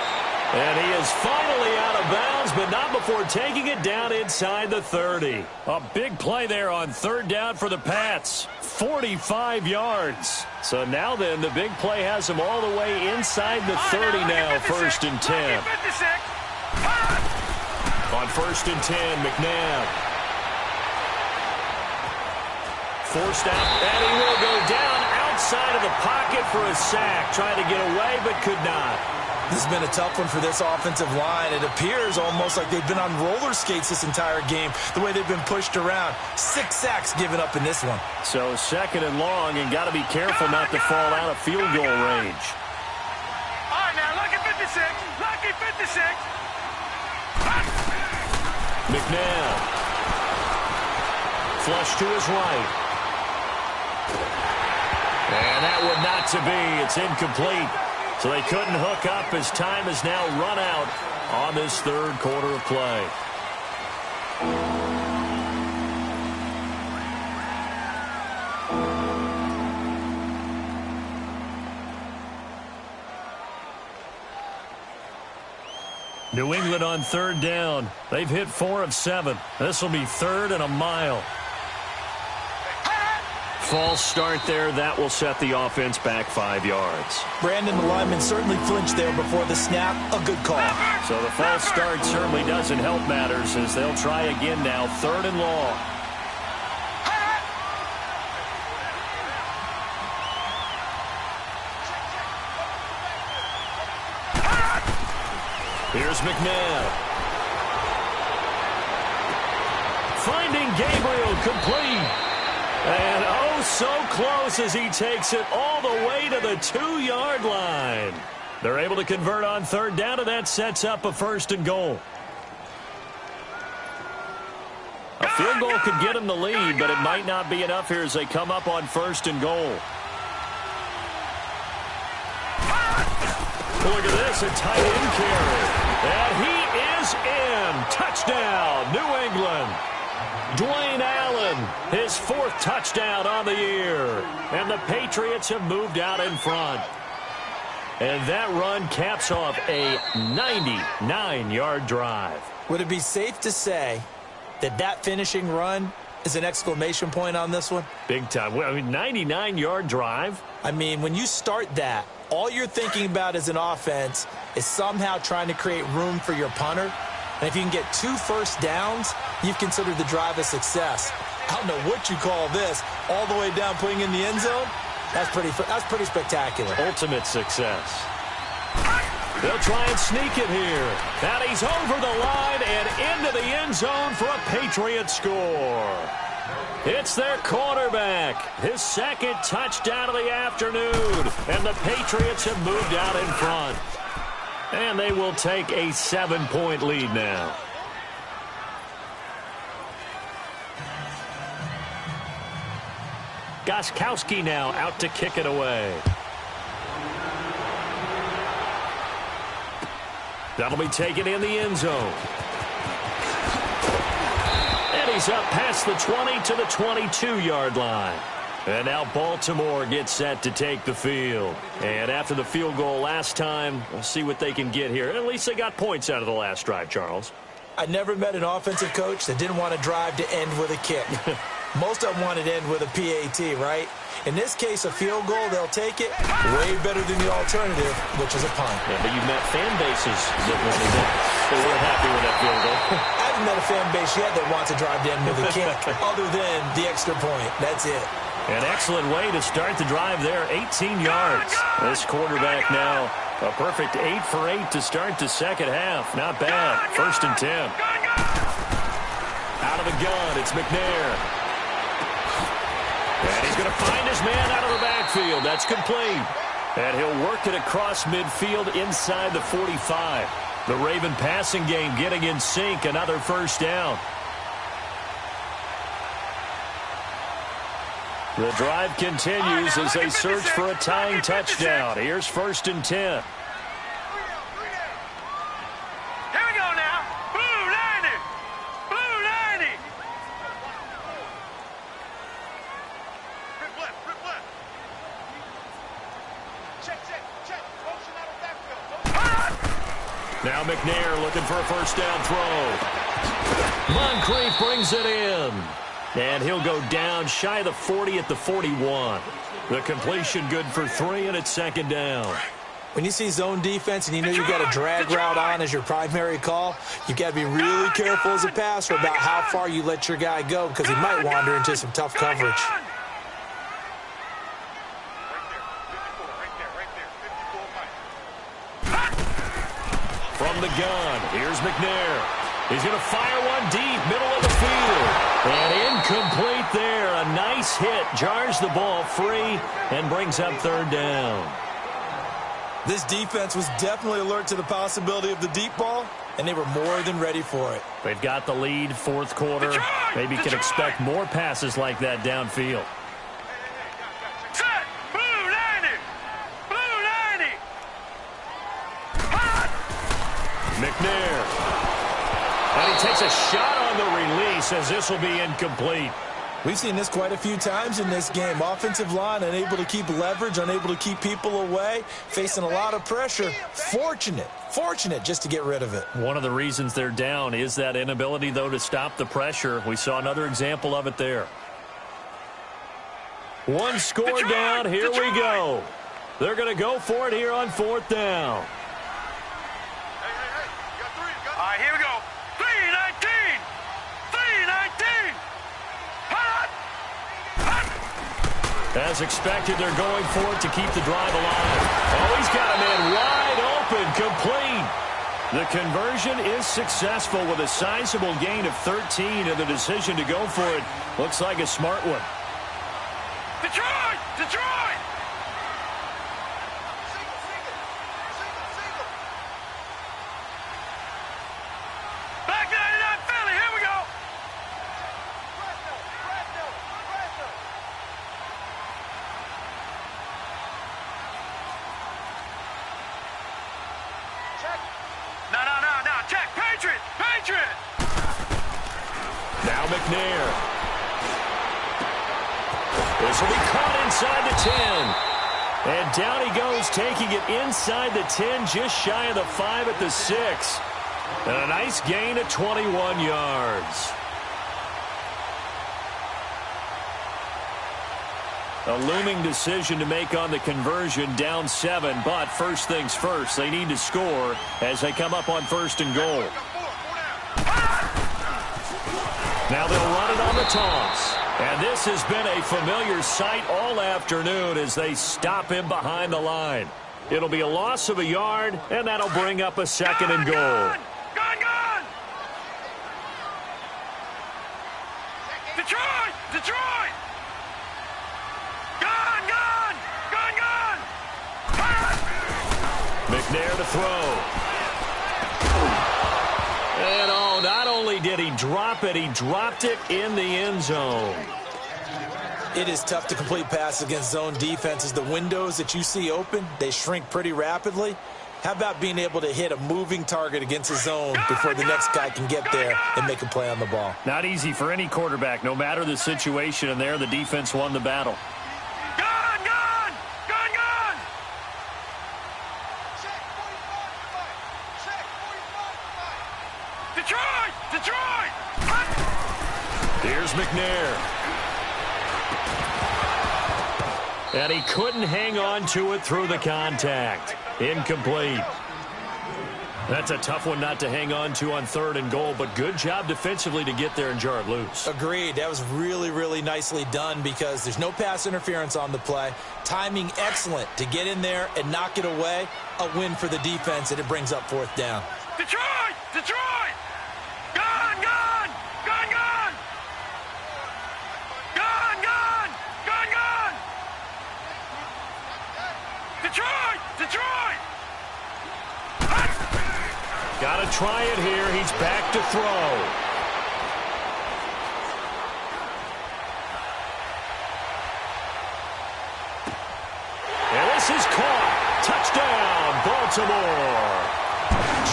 And he is finally out of bounds, but not before taking it down inside the 30. A big play there on 3rd down for the Pats. 45 yards. So now then, the big play has him all the way inside the 30 now, 1st and 10. On 1st and 10, McNabb. Forced out, and he will go down outside of the pocket for a sack. Trying to get away, but could not. This has been a tough one for this offensive line. It appears almost like they've been on roller skates this entire game, the way they've been pushed around. 6 sacks given up in this one. So 2nd and long, and got to be careful not to fall out of field goal range. All right, now, lucky 56. Lucky 56. McNabb. Flush to his right. And that would not to be. It's incomplete. So they couldn't hook up as time is now run out on this 3rd quarter of play. New England on 3rd down. They've hit 4 of 7. This will be 3rd and a mile. False start there. That will set the offense back 5 yards. Brandon, the lineman certainly flinched there before the snap. A good call. So the false start certainly doesn't help matters as they'll try again now. 3rd and long. Here's McNabb. Finding Gabriel, complete. And oh, so close as he takes it all the way to the 2-yard line. They're able to convert on 3rd down, and that sets up a 1st and goal. A field goal could get them the lead, but it might not be enough here as they come up on 1st and goal. Look at this, a tight end carry. And he is in. Touchdown, New England. Dwayne Allen, his 4th touchdown on the year. And the Patriots have moved out in front. And that run caps off a 99-yard drive. Would it be safe to say that that finishing run is an exclamation point on this one? Big time. I mean, 99-yard drive. I mean, when you start that, all you're thinking about as an offense is somehow trying to create room for your punter. And if you can get 2 first downs, you've considered the drive a success. I don't know what you call this. All the way down, putting in the end zone. That's pretty spectacular. Ultimate success. They'll try and sneak it here. And he's over the line and into the end zone for a Patriot score. It's their quarterback. His 2nd touchdown of the afternoon. And the Patriots have moved out in front. And they will take a 7-point lead now. Kotgs5w16 now out to kick it away. That'll be taken in the end zone. And he's up past the 20 to the 22-yard line. And now Baltimore gets set to take the field. And after the field goal last time, we'll see what they can get here. At least they got points out of the last drive, Charles. I never met an offensive coach that didn't want to drive to end with a kick. Most of them wanted to end with a PAT, right? In this case, a field goal, they'll take it way better than the alternative, which is a punt. Yeah, but you've met fan bases that wanted that. They weren't happy with that field goal. I haven't met a fan base yet that wants to drive to end with a kick other than the extra point. That's it. An excellent way to start the drive there, 18 yards. This quarterback now, a perfect 8 for 8 to start the second half. Not bad. 1st and 10. Out of the gun, it's McNair. And he's going to find his man out of the backfield. That's complete. And he'll work it across midfield inside the 45. The Raven passing game getting in sync. Another first down. The drive continues as they search for a tying touchdown. Here's 1st and 10. Here we go now. Blue 90. Blue 90. Rip left. Check. Motion out of backfield. Now McNair looking for a first down throw. Moncrief brings it in. And he'll go down shy of the 40 at the 41. The completion good for 3, and it's 2nd down. When you see zone defense and you know you've got a drag route on as your primary call, you've got to be really careful as a passer about how far you let your guy go because he might wander into some tough coverage. Right there. 54 Mike. From the gun, here's McNair. He's going to fire one deep, middle of the field. And incomplete there. A nice hit. Jars the ball free and brings up 3rd down. This defense was definitely alert to the possibility of the deep ball, and they were more than ready for it. They've got the lead, 4th quarter. Maybe can expect more passes like that downfield. Set. Blue 90. Blue 90. Hot. McNair. And he takes a shot on the release as this will be incomplete. We've seen this quite a few times in this game. Offensive line unable to keep leverage, unable to keep people away, facing a lot of pressure. Fortunate just to get rid of it. One of the reasons they're down is that inability, though, to stop the pressure. We saw another example of it there. One score down. Here we go. They're going to go for it here on 4th down. Hey. You got 3. All right, here we go. 319. 319. Hot. As expected, they're going for it to keep the drive alive. Oh, he's got a man wide open, complete. The conversion is successful with a sizable gain of 13, and the decision to go for it looks like a smart one. Detroit. Black 99 Philly. Here we go. Fresno. Check. No. Check. Patriot. Now McNair. This will be caught inside the 10. And down he goes, taking it inside the 10, just shy of the 5 at the 6. And a nice gain of 21 yards. A looming decision to make on the conversion, down 7. But first things first, they need to score as they come up on 1st and goal. Now they'll run it on the toss. And this has been a familiar sight all afternoon as they stop him behind the line. It'll be a loss of a yard, and that'll bring up a 2nd and goal. Gone. Detroit. Gone. McNair to throw. And not only did he drop it, he dropped it in the end zone. It is tough to complete passes against zone defenses. The windows that you see open, they shrink pretty rapidly. How about being able to hit a moving target against his zone before the next guy can get there and make a play on the ball? Not easy for any quarterback, no matter the situation, and there the defense won the battle. Detroit! Here's McNair. And he couldn't hang on to it through the contact. Incomplete. That's a tough one not to hang on to on 3rd and goal, but good job defensively to get there and jar it loose. Agreed. That was really, really nicely done because there's no pass interference on the play. Timing excellent to get in there and knock it away. A win for the defense, and it brings up 4th down. Detroit! Gone! Gone! Detroit! Got to try it here. He's back to throw. And this is caught. Touchdown, Baltimore.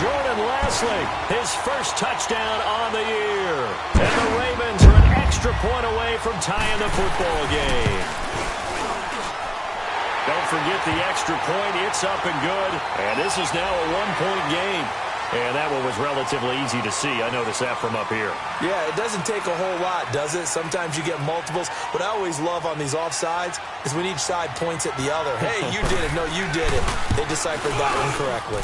Jordan Lasley, his first touchdown on the year. And the Ravens are an extra point away from tying the football game. Don't forget the extra point. It's up and good. And this is now a 1-point game. And that one was relatively easy to see. I noticed that from up here. Yeah, it doesn't take a whole lot, does it? Sometimes you get multiples. What I always love on these offsides is when each side points at the other. Hey, you did it. No, you did it. They deciphered that one correctly.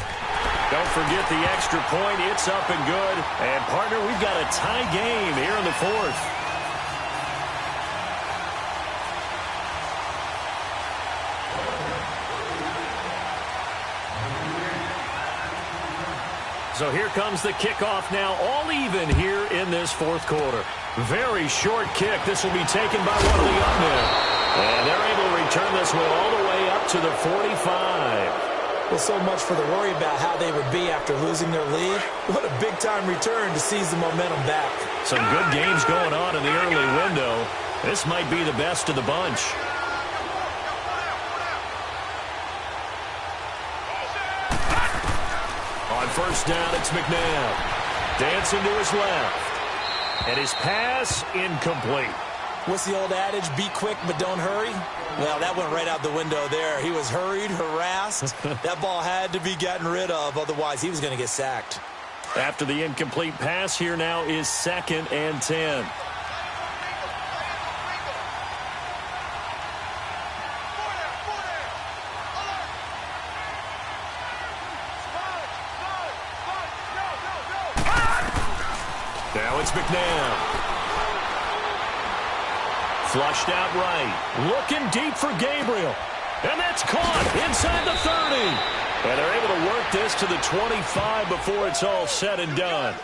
Don't forget the extra point. It's up and good. And, partner, we've got a tie game here in the 4th. So here comes the kickoff now, all even here in this 4th quarter. Very short kick. This will be taken by one of the young men. And they're able to return this one all the way up to the 45. Well, so much for the worry about how they would be after losing their lead. What a big-time return to seize the momentum back. Some good games going on in the early window. This might be the best of the bunch. On 1st down, it's McNabb. Dancing to his left. And his pass incomplete. What's the old adage? Be quick, but don't hurry. Well, that went right out the window there. He was hurried, harassed. That ball had to be gotten rid of. Otherwise, he was going to get sacked. After the incomplete pass, here now is 2nd and 10. Now it's McNabb. Flushed out right. Looking deep for Gabriel. And that's caught inside the 30. And they're able to work this to the 25 before it's all said and done.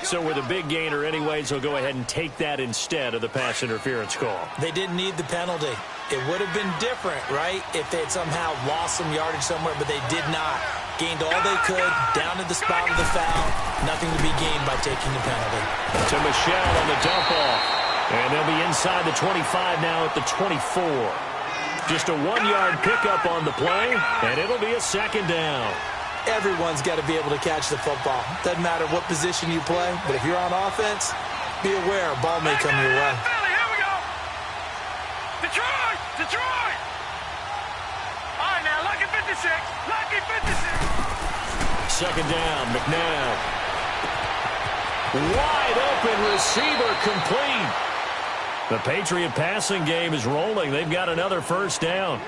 So with a big gainer anyways, they'll go ahead and take that instead of the pass interference call. They didn't need the penalty. It would have been different, right, if they had somehow lost some yardage somewhere, but they did not. Gained all they could, down to the spot of the foul. Nothing to be gained by taking the penalty. To Michelle on the dump off. And they'll be inside the 25 now at the 24. Just a 1-yard pickup on the play, and it'll be a 2nd down. Everyone's got to be able to catch the football. Doesn't matter what position you play, but if you're on offense, be aware a ball may come your way. Here we go. Detroit! All right, now, lucky 56. Lucky 56. 2nd down, McNabb. Wide open receiver complete. The Patriot passing game is rolling. They've got another 1st down.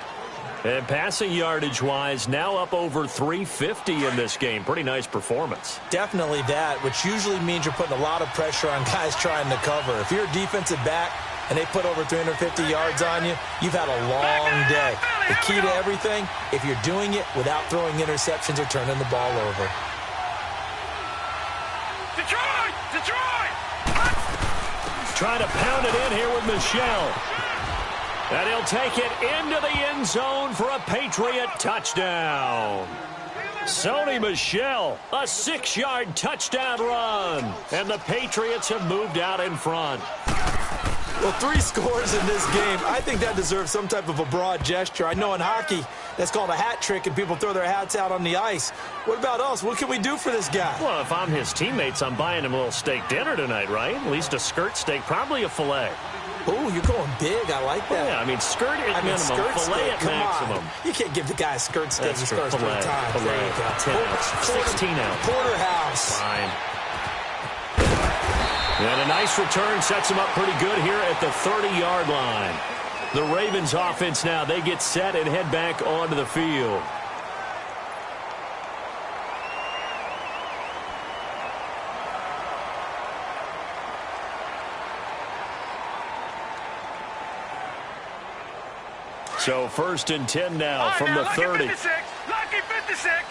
And passing yardage-wise, now up over 350 in this game. Pretty nice performance. Definitely that, which usually means you're putting a lot of pressure on guys trying to cover. If you're a defensive back and they put over 350 yards on you, you've had a long day. The key to everything, if you're doing it without throwing interceptions or turning the ball over. Detroit! Trying to pound it in here with Michelle. And he'll take it into the end zone for a Patriot touchdown. Sony Michel, a 6-yard touchdown run. And the Patriots have moved out in front. Well, 3 scores in this game. I think that deserves some type of a broad gesture. I know in hockey, that's called a hat trick, and people throw their hats out on the ice. What about us? What can we do for this guy? Well, if I'm his teammates, I'm buying him a little steak dinner tonight, right? At least a skirt steak, probably a filet. Oh, you're going big. I like that. Yeah, I mean, skirt at minimum, skirt filet steak, at maximum. You can't give the guy a skirt steak. He scores 3 times. Filet, There you go. 10 ounce, 16 ounce. Porterhouse. Fine. And a nice return sets him up pretty good here at the 30-yard line. The Ravens offense now, they get set and head back onto the field. So 1st and 10 now from the 30. Lucky 56. Lucky 56.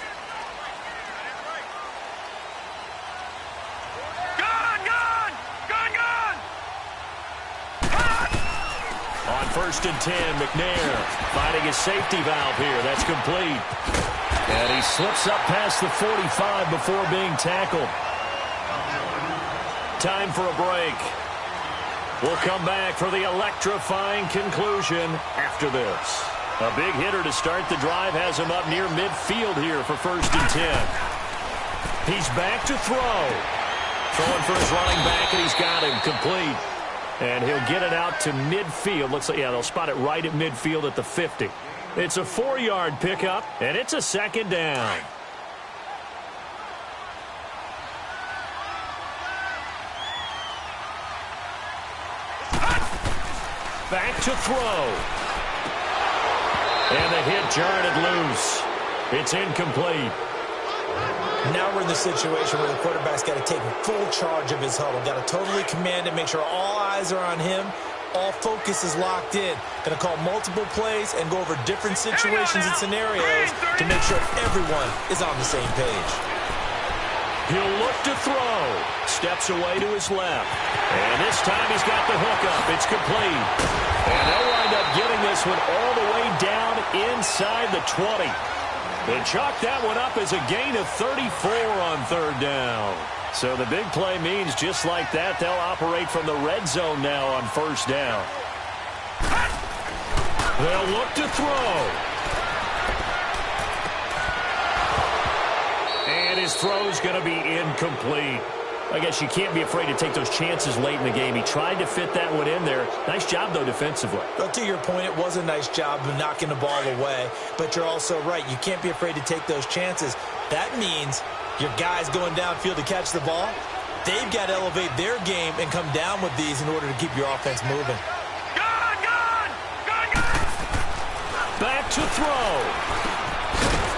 On 1st and 10, McNair finding his safety valve here. That's complete. And he slips up past the 45 before being tackled. Time for a break. We'll come back for the electrifying conclusion after this. A big hitter to start the drive has him up near midfield here for 1st and 10. He's back to throw. Throwing for his running back, and he's got him complete. And he'll get it out to midfield. Looks like, yeah, they'll spot it right at midfield at the 50. It's a 4-yard pickup, and it's a 2nd down. Back to throw. And the hit jarred it loose. It's incomplete. Now we're in the situation where the quarterback's got to take full charge of his huddle. Got to totally command it, make sure all eyes are on him. All focus is locked in. Going to call multiple plays and go over different situations and scenarios to make sure everyone is on the same page. He'll look to throw. Steps away to his left. And this time he's got the hook up. It's complete. And they'll wind up getting this one all the way down inside the 20. They chalk that one up as a gain of 34 on 3rd down. So the big play means just like that, they'll operate from the red zone now on 1st down. They'll look to throw. And his throw's going to be incomplete. I guess you can't be afraid to take those chances late in the game. He tried to fit that one in there. Nice job, though, defensively. But to your point, it was a nice job of knocking the ball away. But you're also right. You can't be afraid to take those chances. That means your guys going downfield to catch the ball, they've got to elevate their game and come down with these in order to keep your offense moving. Back to throw.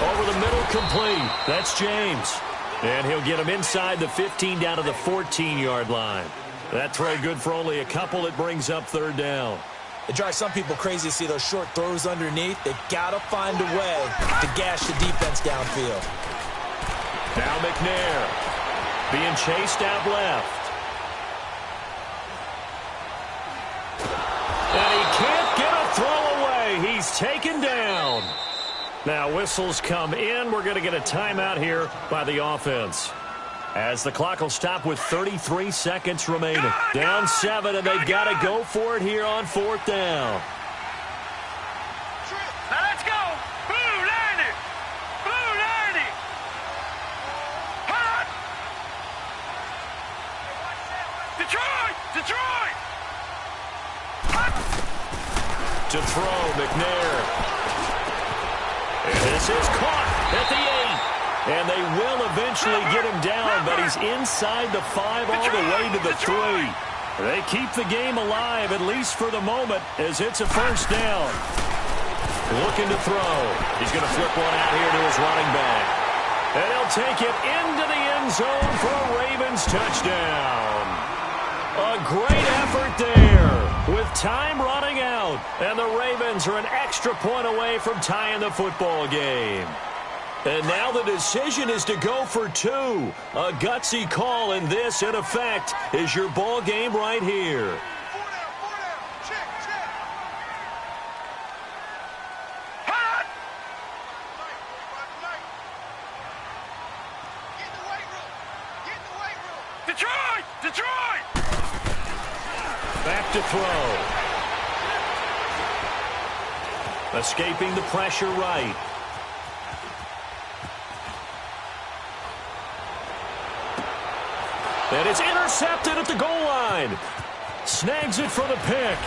Over the middle, complete. That's James. And he'll get him inside the 15 down to the 14-yard line. That throw good for only a couple. It brings up 3rd down. It drives some people crazy to see those short throws underneath. They've got to find a way to gash the defense downfield. Now McNair being chased out left. And he can't get a throw away. He's taken down. Now whistles come in. We're going to get a timeout here by the offense, as the clock will stop with 33 seconds remaining. Down 7, and they've got to go for it here on 4th down. Now let's go. Blue Lanny. Blue Lanny. Hot. Detroit. Detroit. Hot. To throw, McNair. And this is caught at the 8. And they will eventually get him down, but he's inside the 5 all the way to the 3. They keep the game alive, at least for the moment, as it's a 1st down. Looking to throw. He's going to flip one out here to his running back. And he'll take it into the end zone for a Ravens touchdown. A great effort there with time running out. And the Ravens are an extra point away from tying the football game. And now the decision is to go for 2. A gutsy call, and this, in effect, is your ball game right here. 4 down. Check. Hot. Get in the weight room. Detroit. Detroit. Back to throw. Escaping the pressure right. And it's intercepted at the goal line. Snags it for the pick.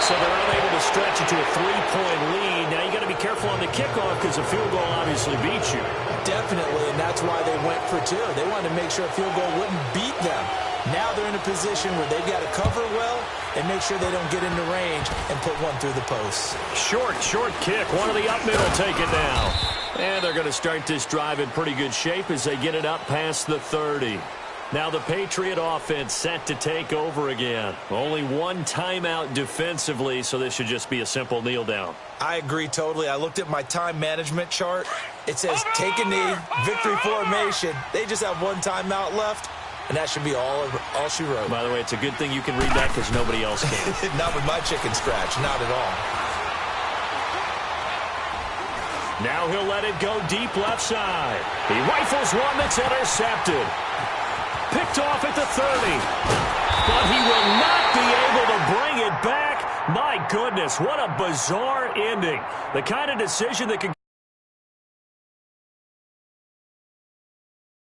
So they're unable to stretch it to a 3-point lead. Now you got to be careful on the kickoff because a field goal obviously beats you. Definitely, and that's why they went for 2. They wanted to make sure a field goal wouldn't beat them. Now they're in a position where they've got to cover well and make sure they don't get into range and put one through the post. Short kick. One of the up middle take it now. And they're going to start this drive in pretty good shape as they get it up past the 30. Now the Patriot offense set to take over again. Only one timeout defensively, so this should just be a simple kneel down. I agree totally. I looked at my time management chart. It says take a knee, victory formation. They just have one timeout left, and that should be all she wrote. By the way, it's a good thing you can read that because nobody else can. Not with my chicken scratch, not at all. Now he'll let it go deep left side. He rifles one that's intercepted. Picked off at the 30. But he will not be able to bring it back. My goodness, what a bizarre ending. The kind of decision that could